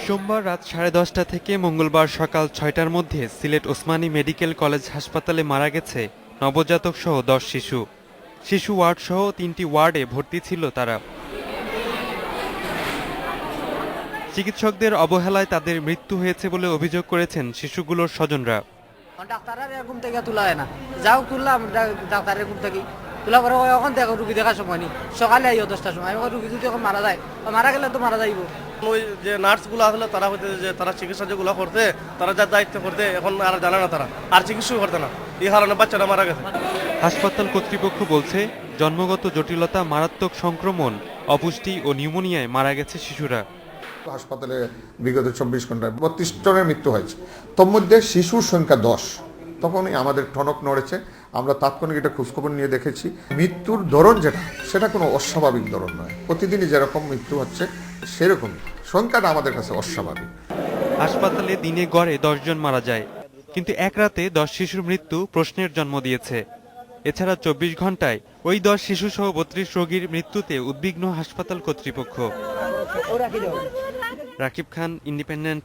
সোমবার রাত 10:30 থেকে মঙ্গলবার সকাল 6টার মধ্যে সিলেট ওসমানী মেডিকেল কলেজ হাসপাতালে মারা গেছে নবজাতক সহ 10 শিশু। শিশু ওয়ার্ড সহ 3টি ওয়ার্ডে ভর্তি ছিল তারা। চিকিৎসকদের অবহেলায় তাদের মৃত্যু হয়েছে বলে অভিযোগ করেছেন শিশুগুলোর স্বজনরা। ডাক্তারের ঘুম থেকে তোলা হয় না, যাও তুললাম ডাক্তারের ঘুম থেকে তোলা পরে এখন দেখো রুগী দেখার সময় নেই, সকালে আইও 10টার সময়। আমি রুগী যদি এখন মারা যায়, মারা গেলে তো মারা যাইব। ওই যে নার্সগুলো আসলে তারা হইতে যে তারা চিকিৎসা যেগুলো করতে, তারা যার দায়িত্ব করতে এখন আর জানে না, তারা আর চিকিৎসা করতে না, এই কারণে বাচ্চারা মারা গেছে। হাসপাতাল কর্তৃপক্ষ বলছে, জন্মগত জটিলতা, মারাত্মক সংক্রমণ, অপুষ্টি ও নিউমোনিয়ায় মারা গেছে শিশুরা। হাসপাতালে বিগত 24 ঘন্টায় 32 জনের মৃত্যু হয়েছে, তোর মধ্যে শিশুর সংখ্যা 10। তখনই আমাদের টনক নড়েছে। আমরা তাৎক্ষণিক এটা খোঁজখবর নিয়ে দেখেছি, মৃত্যুর ধরন সেটা কোনো অস্বাভাবিক ধরন নয়। প্রতিদিনই যেরকম মৃত্যু হচ্ছে সেরকমই সংখ্যাটা আমাদের কাছে অস্বাভাবিক। হাসপাতালে দিনে গড়ে 10 জন মারা যায়, কিন্তু এক রাতে 10 শিশুর মৃত্যু প্রশ্নের জন্ম দিয়েছে। এছাড়া 24 ঘন্টায় ওই 10 শিশু সহ 32 রোগীর মৃত্যুতে উদ্বিগ্ন হাসপাতাল কর্তৃপক্ষ। রাকিব খান, ইন্ডিপেন্ডেন্ট।